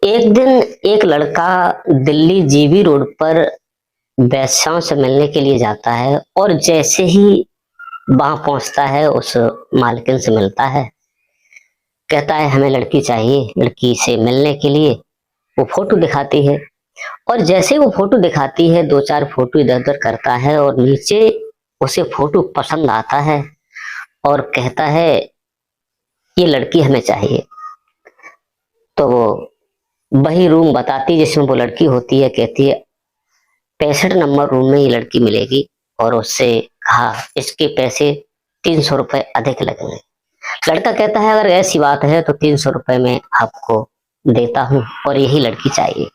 एक दिन एक लड़का दिल्ली जीबी रोड पर वेश्याओं से मिलने के लिए जाता है और जैसे ही वहां पहुंचता है उस मालकिन से मिलता है। कहता है हमें लड़की चाहिए, लड़की से मिलने के लिए वो फोटो दिखाती है। और जैसे ही वो फोटो दिखाती है, दो चार फोटो इधर उधर करता है और नीचे उसे फोटो पसंद आता है और कहता है ये लड़की हमें चाहिए। तो वो वही रूम बताती है जिसमें वो लड़की होती है। कहती है 65 नंबर रूम में ये लड़की मिलेगी। और उससे कहा इसके पैसे 300 रुपये अधिक लगेंगे। लड़का कहता है अगर ऐसी बात है तो 300 रुपये में आपको देता हूँ और यही लड़की चाहिए।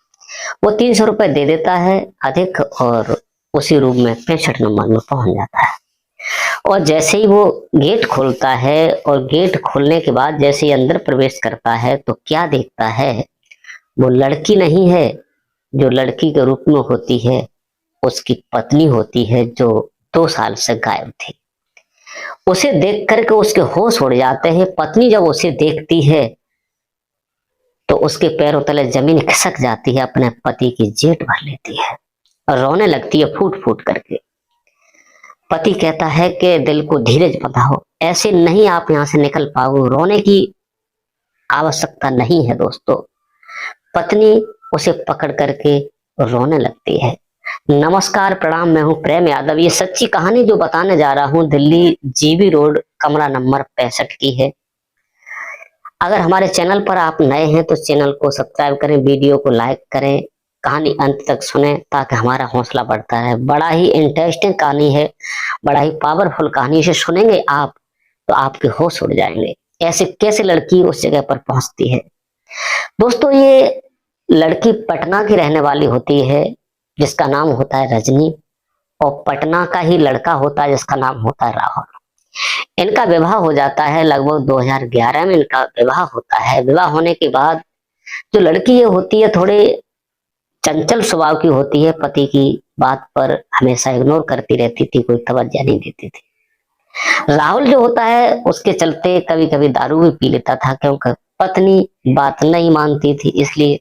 वो 300 रुपये दे देता है अधिक और उसी रूम में 65 नंबर में पहुंच जाता है। और जैसे ही वो गेट खोलता है और गेट खोलने के बाद जैसे ही अंदर प्रवेश करता है तो क्या देखता है, वो लड़की नहीं है जो लड़की के रूप में होती है, उसकी पत्नी होती है जो 2 साल से गायब थी। उसे देख करके उसके होश उड़ जाते हैं। पत्नी जब उसे देखती है तो उसके पैरों तले जमीन खिसक जाती है, अपने पति की जेट भर लेती है और रोने लगती है फूट फूट करके। पति कहता है कि दिल को धीरज बंधाओ, ऐसे नहीं आप यहां से निकल पाओगे, रोने की आवश्यकता नहीं है दोस्तों। पत्नी उसे पकड़ करके रोने लगती है। नमस्कार प्रणाम, मैं हूं प्रेम यादव। ये सच्ची कहानी जो बताने जा रहा हूं दिल्ली जीबी रोड कमरा नंबर 65 की है। अगर हमारे चैनल पर आप नए हैं तो चैनल को सब्सक्राइब करें, वीडियो को लाइक करें, कहानी अंत तक सुने ताकि हमारा हौसला बढ़ता है। बड़ा ही इंटरेस्टिंग कहानी है, बड़ा ही पावरफुल कहानी। इसे सुनेंगे आप तो आपके होश उड़ जाएंगे। ऐसे कैसे लड़की उस जगह पर पहुंचती है। दोस्तों ये लड़की पटना की रहने वाली होती है जिसका नाम होता है रजनी, और पटना का ही लड़का होता है जिसका नाम होता है राहुल। इनका विवाह हो जाता है लगभग 2011 में। इनका विवाह होता है। विवाह होने के बाद जो लड़की ये होती है थोड़े चंचल स्वभाव की होती है, पति की बात पर हमेशा इग्नोर करती रहती थी, कोई तवज्जो नहीं देती थी। राहुल जो होता है उसके चलते कभी कभी दारू भी पी लेता था क्योंकि पत्नी बात नहीं मानती थी, इसलिए।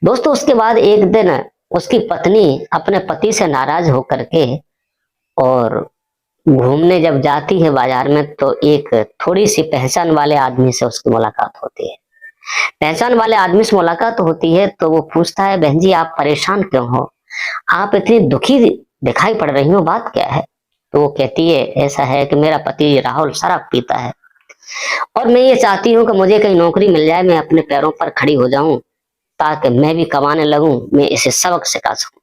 दोस्तों उसके बाद एक दिन उसकी पत्नी अपने पति से नाराज होकर के और घूमने जब जाती है बाजार में तो एक थोड़ी सी पहचान वाले आदमी से उसकी मुलाकात होती है। पहचान वाले आदमी से मुलाकात होती है तो वो पूछता है बहन जी आप परेशान क्यों हो, आप इतनी दुखी दिखाई पड़ रही हो, बात क्या है। तो वो कहती है ऐसा है कि मेरा पति राहुल शराब पीता है और मैं ये चाहती हूँ कि मुझे कहीं नौकरी मिल जाए, मैं अपने पैरों पर खड़ी हो जाऊं ताकि मैं भी कमाने लगूं, मैं इसे सबक सिखा सकूं।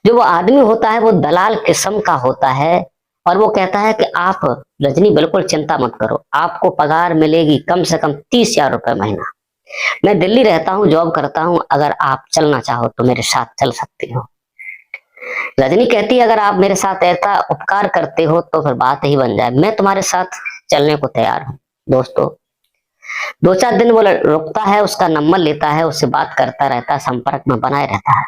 जो वो आदमी होता है वो दलाल किस्म का होता है और वो कहता है कि आप रजनी बिल्कुल चिंता मत करो, आपको पगार मिलेगी कम से कम 30,000 रुपये महीना। मैं दिल्ली रहता हूँ, जॉब करता हूँ, अगर आप चलना चाहो तो मेरे साथ चल सकती हो। रजनी कहती है अगर आप मेरे साथ ऐसा उपकार करते हो तो फिर बात ही बन जाए, मैं तुम्हारे साथ चलने को तैयार हूँ। दोस्तों 2 4 दिन वो रुकता है, उसका नंबर लेता है, उससे बात करता रहता है, संपर्क में बनाए रहता है।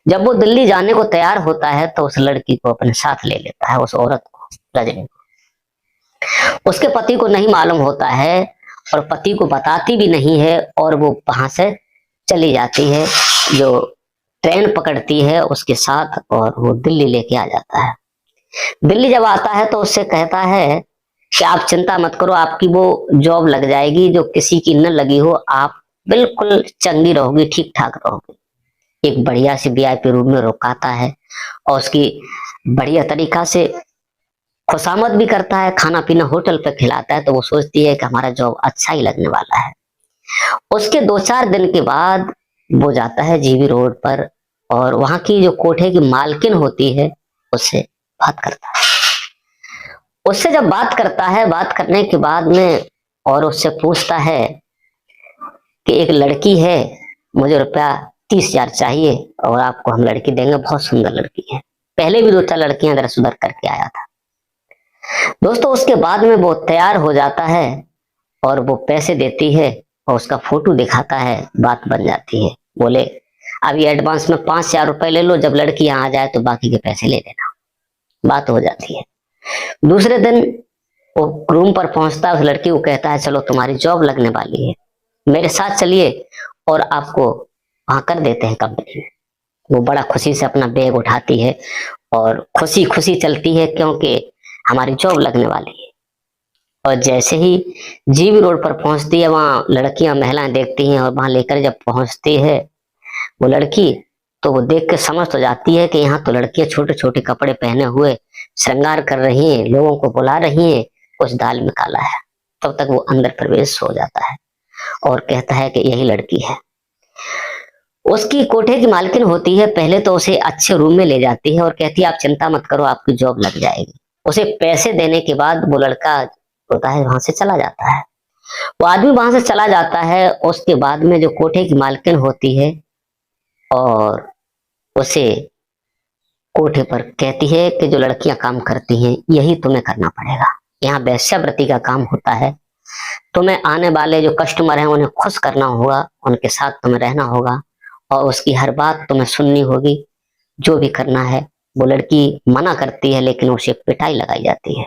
जब वो दिल्ली जाने को तैयार होता है तो उस लड़की को अपने साथ ले लेता है, उस औरत को, रजनी को। उसके पति को नहीं मालूम होता है और पति को बताती भी नहीं है और वो वहां से चली जाती है। जो ट्रेन पकड़ती है उसके साथ और वो दिल्ली लेके आ जाता है। दिल्ली जब आता है तो उससे कहता है कि आप चिंता मत करो, आपकी वो जॉब लग जाएगी जो किसी की न लगी हो, आप बिल्कुल चंगी रहोगी, ठीक ठाक रहोगी। एक बढ़िया सी वीआईपी रूम में रुकाता है और उसकी बढ़िया तरीका से खुशामद भी करता है, खाना पीना होटल पे खिलाता है। तो वो सोचती है कि हमारा जॉब अच्छा ही लगने वाला है। उसके 2 4 दिन के बाद वो जाता है जीबी रोड पर और वहां की जो कोठे की मालकिन होती है उससे बात करता है। उससे जब बात करता है, बात करने के बाद में और उससे पूछता है कि एक लड़की है, मुझे रुपया 30,000 चाहिए और आपको हम लड़की देंगे, बहुत सुंदर लड़की है। पहले भी 2 4 लड़कियां इधर उधर करके आया था। दोस्तों उसके बाद में वो तैयार हो जाता है और वो पैसे देती है और उसका फोटो दिखाता है, बात बन जाती है। बोले अभी एडवांस में 5,000 रुपए ले लो, जब लड़की यहाँ आ जाए तो बाकी के पैसे ले लेना। बात हो जाती है। दूसरे दिन वो रूम पर पहुंचता है, उस लड़की को कहता है चलो तुम्हारी जॉब लगने वाली है, मेरे साथ चलिए और आपको वहां कर देते हैं कंपनी में। वो बड़ा खुशी से अपना बैग उठाती है और खुशी खुशी चलती है, क्योंकि हमारी जॉब लगने वाली है। और जैसे ही जीबी रोड पर पहुंचती है, वहां लड़कियां महिलाएं देखती हैं और वहां लेकर जब पहुंचती है वो लड़की, तो वो देख के समझ तो जाती है कि यहाँ तो लड़कियां छोटे छोटे कपड़े पहने हुए श्रृंगार कर रही हैं, लोगों को बुला रही हैं, कुछ दाल में काला है। तब तक वो अंदर प्रवेश हो जाता है और कहता है कि यही लड़की है। उसकी कोठे की मालकिन होती है, पहले तो उसे अच्छे रूम में ले जाती है और कहती है आप चिंता मत करो, आपकी जॉब लग जाएगी। उसे पैसे देने के बाद वो लड़का होता है वहां से चला जाता है। वो आदमी वहां से चला जाता है। उसके बाद में जो कोठे की मालकिन होती है और उसे कोठे पर कहती है कि जो लड़कियां काम करती हैं यही तुम्हें करना पड़ेगा, यहाँ वेश्यावृत्ति का काम होता है। तुम्हें आने वाले जो कस्टमर हैं उन्हें खुश करना होगा, उनके साथ तुम्हें रहना होगा और उसकी हर बात तुम्हें सुननी होगी, जो भी करना है। वो लड़की मना करती है, लेकिन उसे पिटाई लगाई जाती है।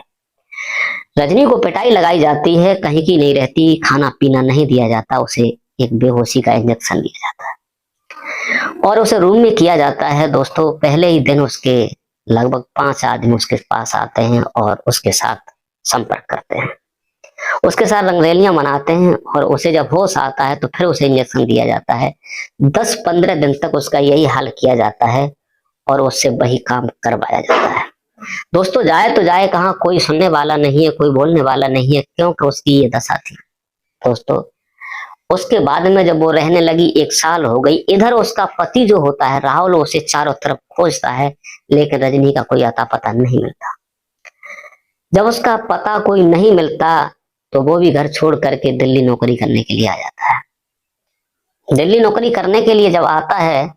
रजनी को पिटाई लगाई जाती है, कहीं की नहीं रहती, खाना पीना नहीं दिया जाता, उसे एक बेहोशी का इंजेक्शन दिया जाता है और उसे रूम में किया जाता है। दोस्तों, पहले ही दिन उसके लगभग 5 आदमी उसके पास आते हैं और उसके साथ संपर्क करते हैं, उसके साथ रंगरेलियां मनाते हैं और उसे जब होश आता है तो फिर उसे इंजेक्शन दिया जाता है। 10-15 दिन तक उसका यही हाल किया जाता है और उससे वही काम करवाया जाता है। दोस्तों, जाए तो जाए कहाँ, कोई सुनने वाला नहीं है, कोई बोलने वाला नहीं है, क्योंकि उसकी ये दशा थी। दोस्तों, उसके बाद में जब वो रहने लगी, 1 साल हो गई। इधर उसका पति जो होता है राहुल, उसे चारों तरफ खोजता है, लेकिन रजनी का कोई अता पता नहीं मिलता। जब उसका पता कोई नहीं मिलता तो वो भी घर छोड़ करके दिल्ली नौकरी करने के लिए आ जाता है। दिल्ली नौकरी करने के लिए जब आता है,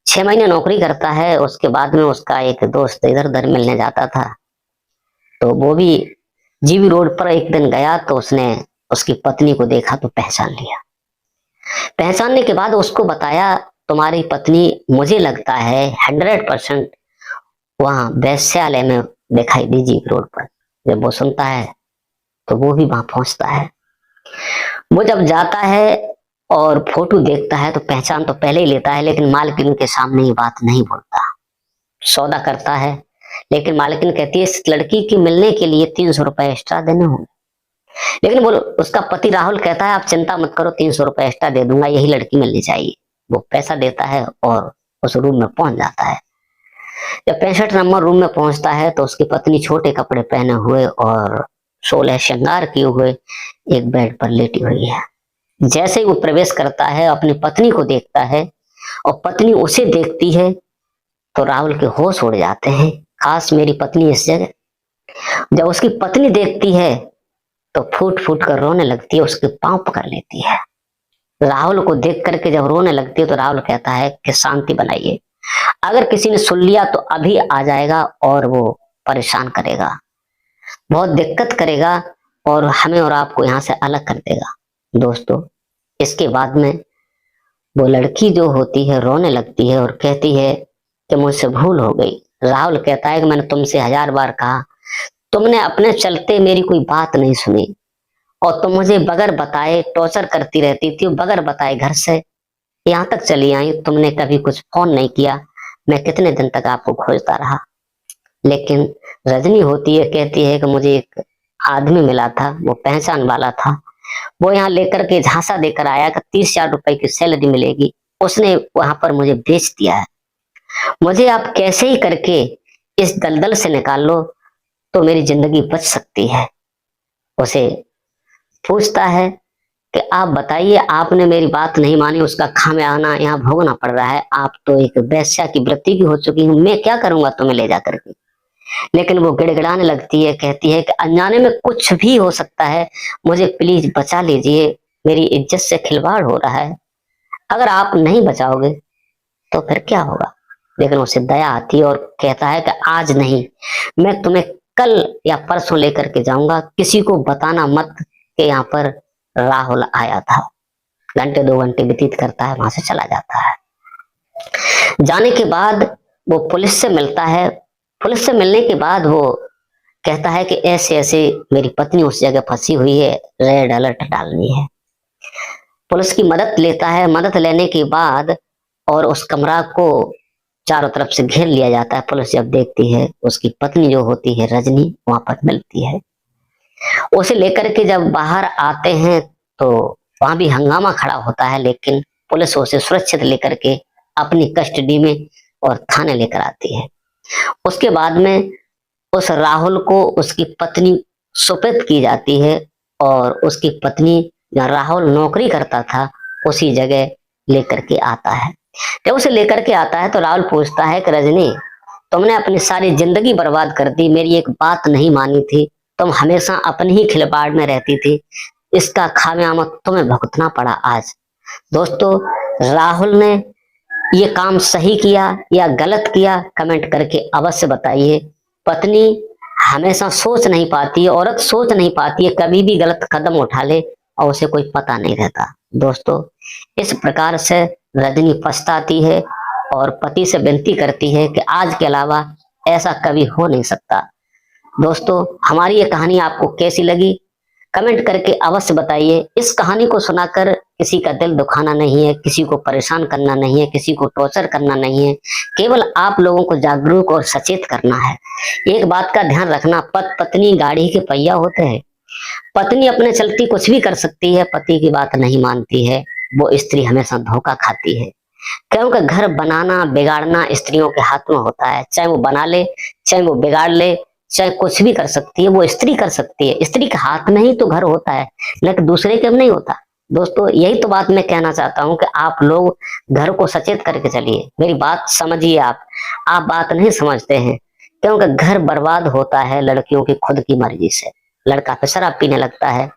6 महीने नौकरी करता है। उसके बाद में उसका एक दोस्त इधर उधर मिलने जाता था, तो वो भी जीबी रोड पर एक दिन गया, तो उसने उसकी पत्नी को देखा तो पहचान लिया। पहचानने के बाद उसको बताया, तुम्हारी पत्नी मुझे लगता है 100% वहां वैश्यालय में दिखाई दी जीबी रोड पर। जब वो सुनता है तो वो भी वहां पहुंचता है। वो जब जाता है और फोटो देखता है तो पहचान तो पहले ही लेता है, लेकिन मालकिन के सामने ये बात नहीं बोलता। सौदा करता है, लेकिन मालकिन कहती है इस लड़की की मिलने के लिए 300 रुपए एक्स्ट्रा देने होंगे। लेकिन वो उसका पति राहुल कहता है आप चिंता मत करो, 300 रुपए एक्स्ट्रा दे दूंगा, यही लड़की मिलनी चाहिए। वो पैसा देता है और उस रूम में पहुंच जाता है। जब 65 नंबर रूम में पहुंचता है तो उसकी पत्नी छोटे कपड़े पहने हुए और 16 श्रृंगार किए हुए एक बेड पर लेटी हुई है। जैसे ही वो प्रवेश करता है, अपनी पत्नी को देखता है और पत्नी उसे देखती है, तो राहुल के होश उड़ जाते हैं, काश मेरी पत्नी इस जगह। जब उसकी पत्नी देखती है तो फूट फूट कर रोने लगती है, उसके पांव पकड़ लेती है। राहुल को देख करके जब रोने लगती है तो राहुल कहता है कि शांति बनाइए, अगर किसी ने सुन लिया तो अभी आ जाएगा और वो परेशान करेगा, बहुत दिक्कत करेगा और हमें और आपको यहाँ से अलग कर देगा। दोस्तों, इसके बाद में वो लड़की जो होती है रोने लगती है और कहती है कि मुझसे भूल हो गई। राहुल कहता है कि मैंने तुमसे 1000 बार कहा, तुमने अपने चलते मेरी कोई बात नहीं सुनी और तुम मुझे बगैर बताए टॉर्चर करती रहती थी, बगैर बताए घर से यहाँ तक चली आई, तुमने कभी कुछ फोन नहीं किया। मैं कितने दिन तक आपको खोजता रहा। लेकिन रजनी होती है, कहती है कि मुझे एक आदमी मिला था, वो पहचान वाला था, वो यहाँ लेकर के झांसा देकर आया कि 30,000 रुपए की सैलरी मिलेगी, उसने वहां पर मुझे बेच दिया है। मुझे आप कैसे ही करके इस दलदल से निकाल लो तो मेरी जिंदगी बच सकती है। उसे पूछता है कि आप बताइए, आपने मेरी बात नहीं मानी, उसका खामियाना यहाँ भोगना पड़ रहा है। आप तो एक वेश्या की वृत्ति की हो चुकी हूँ, मैं क्या करूंगा तुम्हें ले जा करके। लेकिन वो गिड़गिड़ाने लगती है, कहती है कि अनजाने में कुछ भी हो सकता है, मुझे प्लीज बचा लीजिए, मेरी इज्जत से खिलवाड़ हो रहा है, अगर आप नहीं बचाओगे तो फिर क्या होगा। लेकिन उसे दया आती है और कहता है कि आज नहीं, मैं तुम्हें कल या परसों लेकर के जाऊंगा, किसी को बताना मत कि यहाँ पर राहुल आया था। घंटे 2 घंटे व्यतीत करता है, वहां से चला जाता है। जाने के बाद वो पुलिस से मिलता है। पुलिस से मिलने के बाद वो कहता है कि ऐसे ऐसे मेरी पत्नी उस जगह फंसी हुई है, रेड अलर्ट डालनी है। पुलिस की मदद लेता है। मदद लेने के बाद और उस कमरा को चारों तरफ से घेर लिया जाता है। पुलिस जब देखती है, उसकी पत्नी जो होती है रजनी वहां पर मिलती है। उसे लेकर के जब बाहर आते हैं तो वहां भी हंगामा खड़ा होता है, लेकिन पुलिस उसे सुरक्षित लेकर के अपनी कस्टडी में और थाने लेकर आती है। उसके बाद में उस राहुल को उसकी पत्नी सुपुर्द की जाती है और उसकी पत्नी जहाँ राहुल नौकरी करता था उसी जगह लेकर के आता है। जब उसे लेकर के आता है तो राहुल पूछता है कि रजनी, तुमने अपनी सारी जिंदगी बर्बाद कर दी, मेरी एक बात नहीं मानी थी, तुम हमेशा अपनी ही खिलवाड़ में रहती थी, इसका खामियाजा तुम्हें भुगतना पड़ा आज। दोस्तों, राहुल ने ये काम सही किया या गलत किया, कमेंट करके अवश्य बताइए। पत्नी हमेशा सोच नहीं पाती है, औरत सोच नहीं पाती है, कभी भी गलत कदम उठा ले और उसे कोई पता नहीं रहता। दोस्तों, इस प्रकार से रजनी पछताती है और पति से विनती करती है कि आज के अलावा ऐसा कभी हो नहीं सकता। दोस्तों, हमारी ये कहानी आपको कैसी लगी कमेंट करके अवश्य बताइए। इस कहानी को सुनाकर किसी का दिल दुखाना नहीं है, किसी को परेशान करना नहीं है, किसी को टॉर्चर करना नहीं है, केवल आप लोगों को जागरूक और सचेत करना है। एक बात का ध्यान रखना, पत्नी गाड़ी के पहिया होते हैं। पत्नी अपने चलती कुछ भी कर सकती है, पति की बात नहीं मानती है, वो स्त्री हमेशा धोखा खाती है। क्योंकि घर बनाना बिगाड़ना स्त्रियों के हाथ में होता है, चाहे वो बना ले, चाहे वो बिगाड़ ले, चाहे कुछ भी कर सकती है, वो स्त्री कर सकती है। स्त्री के हाथ में ही तो घर होता है, लेकिन दूसरे के में नहीं होता। दोस्तों, यही तो बात मैं कहना चाहता हूँ कि आप लोग घर को सचेत करके चलिए। मेरी बात समझिए। आप बात नहीं समझते हैं, क्योंकि घर बर्बाद होता है लड़कियों की खुद की मर्जी से। लड़का फिर शराब पीने लगता है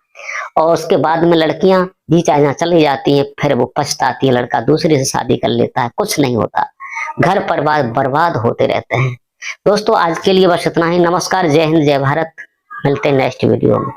और उसके बाद में लड़कियां जी चाहे चली जाती हैं, फिर वो पछताती है, लड़का दूसरे से शादी कर लेता है, कुछ नहीं होता, घर बर्बाद होते रहते हैं। दोस्तों, आज के लिए बस इतना ही। नमस्कार, जय हिंद, जय भारत। मिलते हैं नेक्स्ट वीडियो में।